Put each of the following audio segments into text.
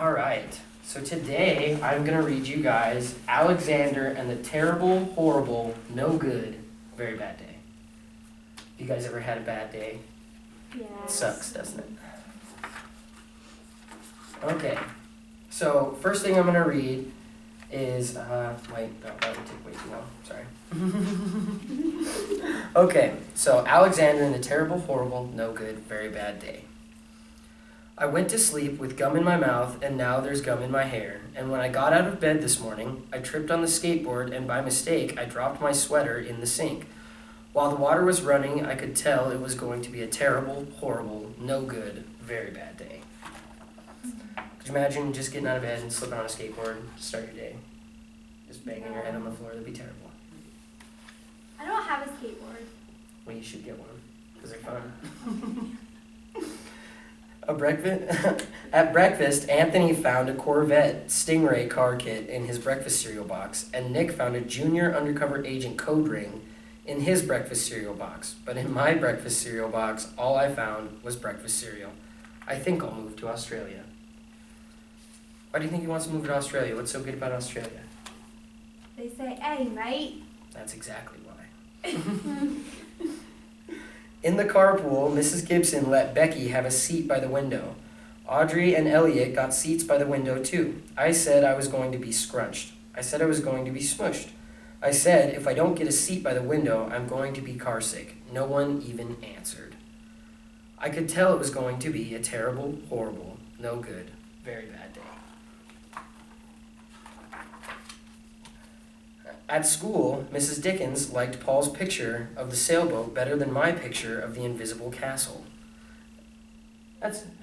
All right, so today I'm going to read you guys Alexander and the Terrible, Horrible, No Good, Very Bad Day. You guys ever had a bad day? Yes. It sucks, doesn't it? Okay, so first thing I'm going to read is, that would take way too long, sorry. Okay, so Alexander and the Terrible, Horrible, No Good, Very Bad Day. I went to sleep with gum in my mouth, and now there's gum in my hair. And when I got out of bed this morning, I tripped on the skateboard, and by mistake, I dropped my sweater in the sink. While the water was running, I could tell it was going to be a terrible, horrible, no good, very bad day. Could you imagine just getting out of bed and slipping on a skateboard to start your day? Just banging your head on the floor, that'd be terrible. I don't have a skateboard. Well, you should get one, because they're fun. At breakfast, Anthony found a Corvette Stingray car kit in his breakfast cereal box, and Nick found a junior undercover agent code ring in his breakfast cereal box. But in my breakfast cereal box, all I found was breakfast cereal. I think I'll move to Australia. Why do you think he wants to move to Australia? What's so good about Australia? They say, hey, mate. That's exactly why. In the carpool, Mrs. Gibson let Becky have a seat by the window. Audrey and Elliot got seats by the window too. I said I was going to be scrunched. I said I was going to be smushed. I said if I don't get a seat by the window, I'm going to be carsick. No one even answered. I could tell it was going to be a terrible, horrible, no good, very bad day. At school, Mrs. Dickens liked Paul's picture of the sailboat better than my picture of the invisible castle.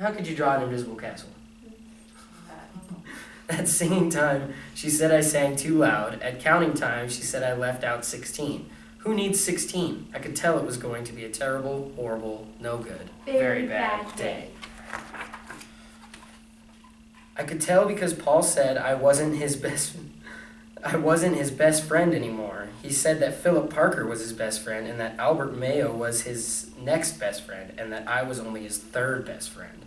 How could you draw an invisible castle? At singing time, she said I sang too loud. At counting time, she said I left out 16. Who needs 16? I could tell it was going to be a terrible, horrible, no good, very bad day. I could tell because Paul said I wasn't his best friend anymore. He said that Philip Parker was his best friend and that Albert Mayo was his next best friend and that I was only his third best friend.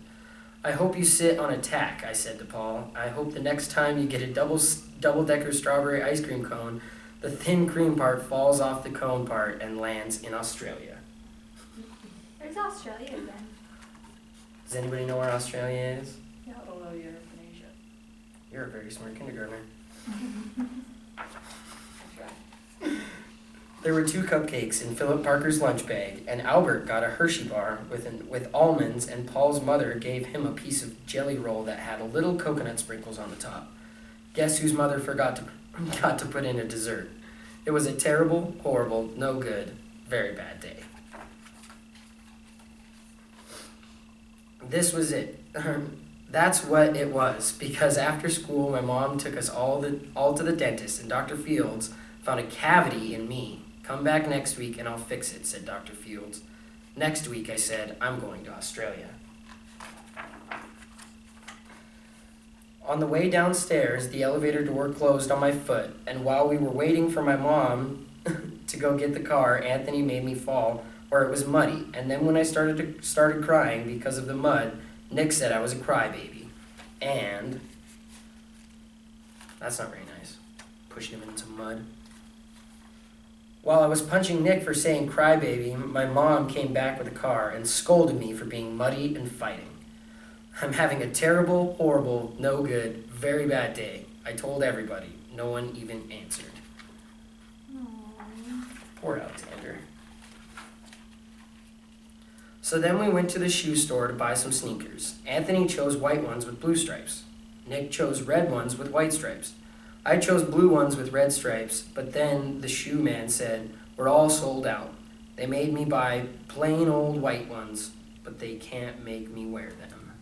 I hope you sit on a tack, I said to Paul. I hope the next time you get a double-decker strawberry ice cream cone, the thin cream part falls off the cone part and lands in Australia. There's Australia again. Does anybody know where Australia is? No. I don't know, you're from Asia. You're a very smart kindergartner. There were 2 cupcakes in Philip Parker's lunch bag, and Albert got a Hershey bar with almonds, and Paul's mother gave him a piece of jelly roll that had a little coconut sprinkles on the top. Guess whose mother forgot to put in a dessert? It was a terrible, horrible, no good, very bad day. This was it. That's what it was, because after school, my mom took us all to the dentist, and Dr. Fields found a cavity in me. Come back next week and I'll fix it, said Dr. Fields. Next week, I said, I'm going to Australia. On the way downstairs, the elevator door closed on my foot, and while we were waiting for my mom to go get the car, Anthony made me fall where it was muddy, and then when I started crying because of the mud, Nick said I was a crybaby, and that's not very nice, pushing him into mud. While I was punching Nick for saying crybaby, my mom came back with a car and scolded me for being muddy and fighting. I'm having a terrible, horrible, no good, very bad day. I told everybody. No one even answered. Aww. Poor Alexander. So then we went to the shoe store to buy some sneakers. Anthony chose white ones with blue stripes. Nick chose red ones with white stripes. I chose blue ones with red stripes, but then the shoe man said, we're all sold out. They made me buy plain old white ones, but they can't make me wear them.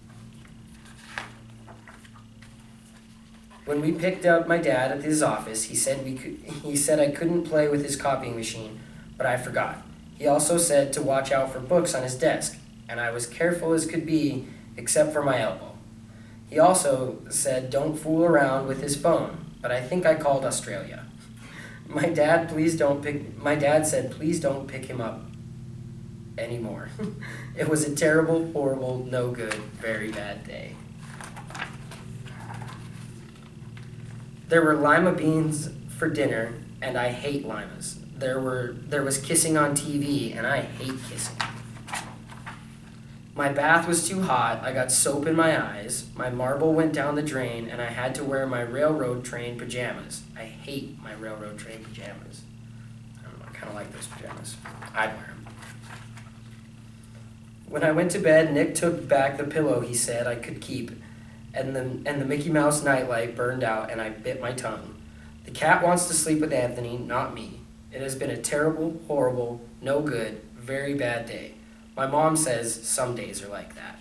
When we picked up my dad at his office, he said I couldn't play with his copying machine, but I forgot. He also said to watch out for books on his desk, and I was careful as could be, except for my elbow. He also said don't fool around with his phone, but I think I called Australia. My dad said please don't pick him up anymore. It was a terrible, horrible, no good, very bad day. There were lima beans for dinner, and I hate limas. There was kissing on TV, and I hate kissing. My bath was too hot. I got soap in my eyes. My marble went down the drain, and I had to wear my railroad train pajamas. I hate my railroad train pajamas. I don't know, I kind of like those pajamas. I'd wear them. When I went to bed, Nick took back the pillow he said I could keep, and the Mickey Mouse nightlight burned out, and I bit my tongue. The cat wants to sleep with Anthony, not me. It has been a terrible, horrible, no good, very bad day. My mom says some days are like that.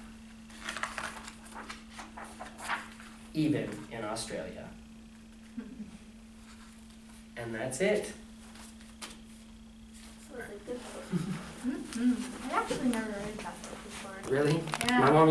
Even in Australia. And that's it. This was a good book. I've actually never read that book before. Really? Yeah. My mom